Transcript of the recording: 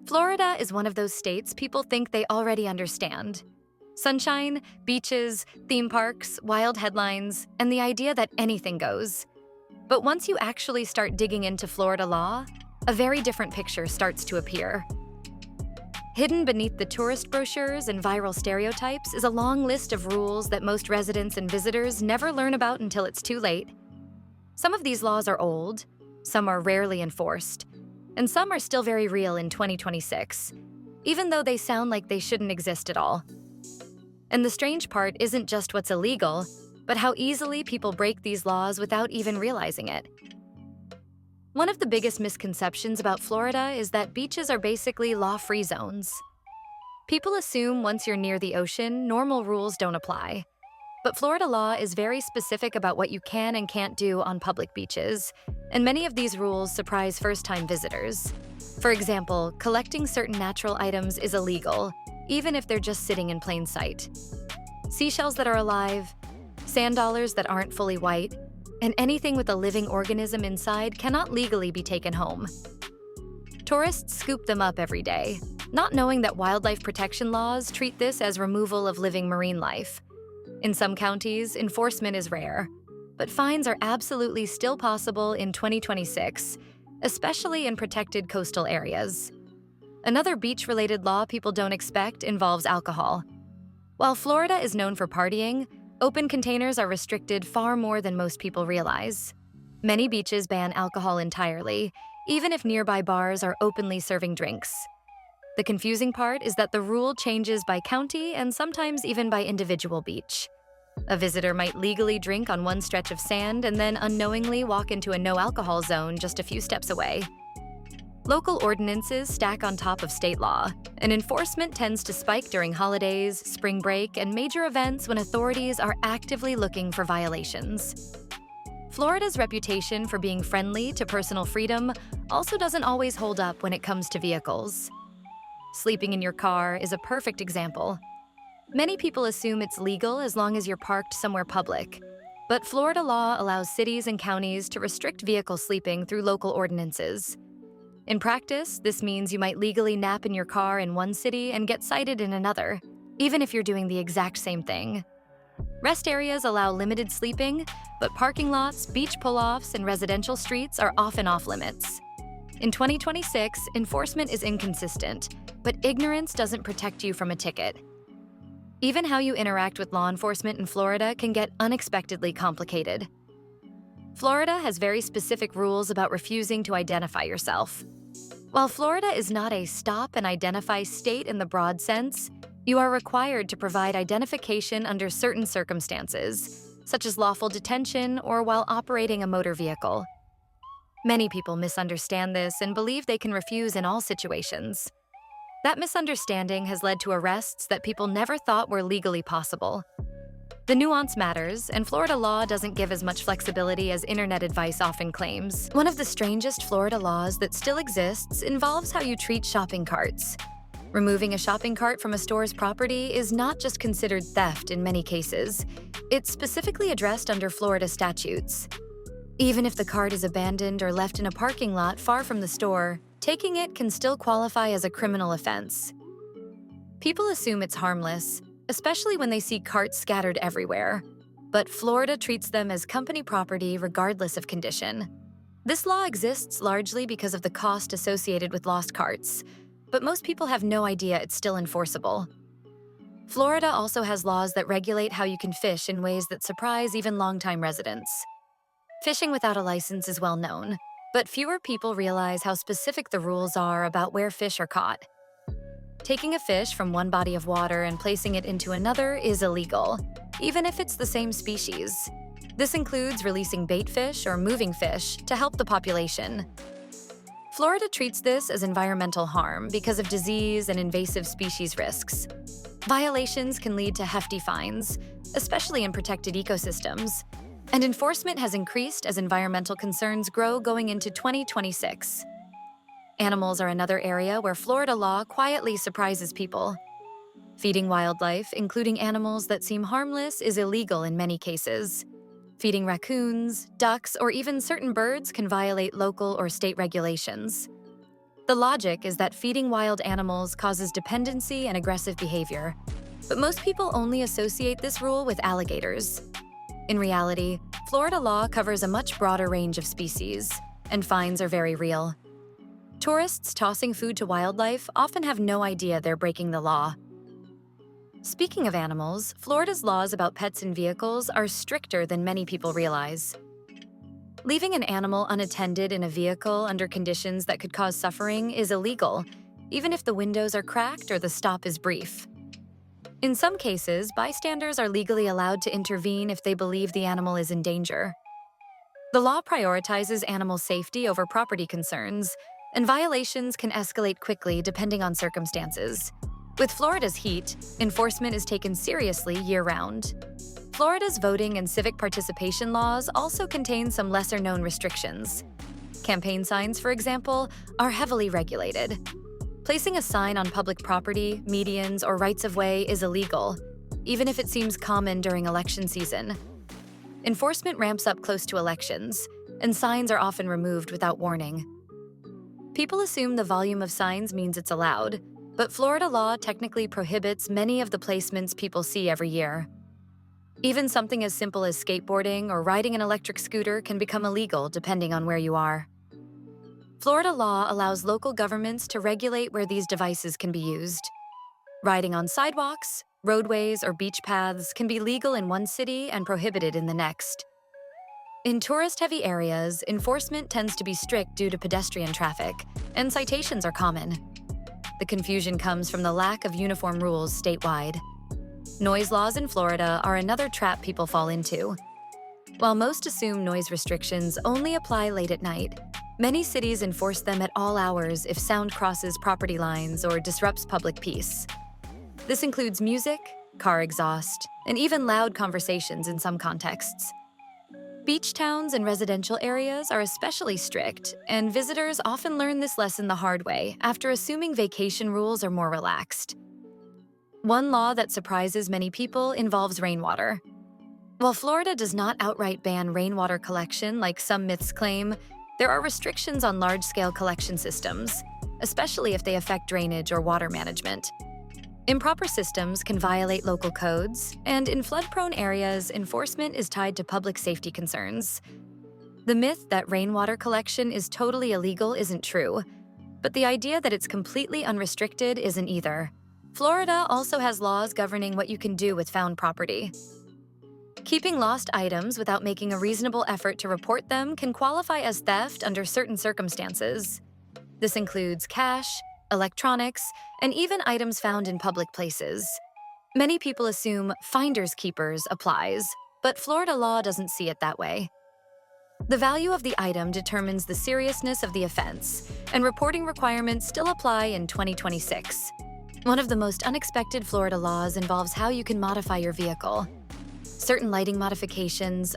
Florida is one of those states people think they already understand. Sunshine, beaches, theme parks, wild headlines, and the idea that anything goes. But once you actually start digging into Florida law, a very different picture starts to appear. Hidden beneath the tourist brochures and viral stereotypes is a long list of rules that most residents and visitors never learn about until it's too late. Some of these laws are old, some are rarely enforced, and some are still very real in 2026, even though they sound like they shouldn't exist at all. And the strange part isn't just what's illegal, but how easily people break these laws without even realizing it. One of the biggest misconceptions about Florida is that beaches are basically law-free zones. People assume once you're near the ocean, normal rules don't apply. But Florida law is very specific about what you can and can't do on public beaches, and many of these rules surprise first-time visitors. For example, collecting certain natural items is illegal, even if they're just sitting in plain sight. Seashells that are alive, sand dollars that aren't fully white, and anything with a living organism inside cannot legally be taken home. Tourists scoop them up every day, not knowing that wildlife protection laws treat this as removal of living marine life. In some counties, enforcement is rare, but fines are absolutely still possible in 2026, especially in protected coastal areas. Another beach-related law people don't expect involves alcohol. While Florida is known for partying, open containers are restricted far more than most people realize. Many beaches ban alcohol entirely, even if nearby bars are openly serving drinks. The confusing part is that the rule changes by county and sometimes even by individual beach. A visitor might legally drink on one stretch of sand and then unknowingly walk into a no-alcohol zone just a few steps away. Local ordinances stack on top of state law, and enforcement tends to spike during holidays, spring break, and major events when authorities are actively looking for violations. Florida's reputation for being friendly to personal freedom also doesn't always hold up when it comes to vehicles. Sleeping in your car is a perfect example. Many people assume it's legal as long as you're parked somewhere public, but Florida law allows cities and counties to restrict vehicle sleeping through local ordinances. In practice, this means you might legally nap in your car in one city and get cited in another, even if you're doing the exact same thing. Rest areas allow limited sleeping, but parking lots, beach pull-offs, and residential streets are often off-limits. In 2026, enforcement is inconsistent, but ignorance doesn't protect you from a ticket. Even how you interact with law enforcement in Florida can get unexpectedly complicated. Florida has very specific rules about refusing to identify yourself. While Florida is not a stop and identify state in the broad sense, you are required to provide identification under certain circumstances, such as lawful detention or while operating a motor vehicle. Many people misunderstand this and believe they can refuse in all situations. That misunderstanding has led to arrests that people never thought were legally possible. The nuance matters, and Florida law doesn't give as much flexibility as internet advice often claims. One of the strangest Florida laws that still exists involves how you treat shopping carts. Removing a shopping cart from a store's property is not just considered theft in many cases. It's specifically addressed under Florida statutes. Even if the cart is abandoned or left in a parking lot far from the store, taking it can still qualify as a criminal offense. People assume it's harmless, especially when they see carts scattered everywhere. But Florida treats them as company property regardless of condition. This law exists largely because of the cost associated with lost carts, but most people have no idea it's still enforceable. Florida also has laws that regulate how you can fish in ways that surprise even longtime residents. Fishing without a license is well known, but fewer people realize how specific the rules are about where fish are caught. Taking a fish from one body of water and placing it into another is illegal, even if it's the same species. This includes releasing bait fish or moving fish to help the population. Florida treats this as environmental harm because of disease and invasive species risks. Violations can lead to hefty fines, especially in protected ecosystems, and enforcement has increased as environmental concerns grow going into 2026. Animals are another area where Florida law quietly surprises people. Feeding wildlife, including animals that seem harmless, is illegal in many cases. Feeding raccoons, ducks, or even certain birds can violate local or state regulations. The logic is that feeding wild animals causes dependency and aggressive behavior, but most people only associate this rule with alligators. In reality, Florida law covers a much broader range of species, and fines are very real. Tourists tossing food to wildlife often have no idea they're breaking the law. Speaking of animals, Florida's laws about pets and vehicles are stricter than many people realize. Leaving an animal unattended in a vehicle under conditions that could cause suffering is illegal, even if the windows are cracked or the stop is brief. In some cases, bystanders are legally allowed to intervene if they believe the animal is in danger. The law prioritizes animal safety over property concerns, and violations can escalate quickly depending on circumstances. With Florida's heat, enforcement is taken seriously year-round. Florida's voting and civic participation laws also contain some lesser-known restrictions. Campaign signs, for example, are heavily regulated. Placing a sign on public property, medians, or rights-of-way is illegal, even if it seems common during election season. Enforcement ramps up close to elections, and signs are often removed without warning. People assume the volume of signs means it's allowed, but Florida law technically prohibits many of the placements people see every year. Even something as simple as skateboarding or riding an electric scooter can become illegal depending on where you are. Florida law allows local governments to regulate where these devices can be used. Riding on sidewalks, roadways, or beach paths can be legal in one city and prohibited in the next. In tourist-heavy areas, enforcement tends to be strict due to pedestrian traffic, and citations are common. The confusion comes from the lack of uniform rules statewide. Noise laws in Florida are another trap people fall into. While most assume noise restrictions only apply late at night, many cities enforce them at all hours if sound crosses property lines or disrupts public peace. This includes music, car exhaust, and even loud conversations in some contexts. Beach towns and residential areas are especially strict, and visitors often learn this lesson the hard way after assuming vacation rules are more relaxed. One law that surprises many people involves rainwater. While Florida does not outright ban rainwater collection like some myths claim, there are restrictions on large-scale collection systems, especially if they affect drainage or water management. Improper systems can violate local codes, and in flood-prone areas, enforcement is tied to public safety concerns. The myth that rainwater collection is totally illegal isn't true, but the idea that it's completely unrestricted isn't either. Florida also has laws governing what you can do with found property. Keeping lost items without making a reasonable effort to report them can qualify as theft under certain circumstances. This includes cash, electronics, and even items found in public places. Many people assume finders keepers applies, but Florida law doesn't see it that way. The value of the item determines the seriousness of the offense, and reporting requirements still apply in 2026. One of the most unexpected Florida laws involves how you can modify your vehicle. Certain lighting modifications,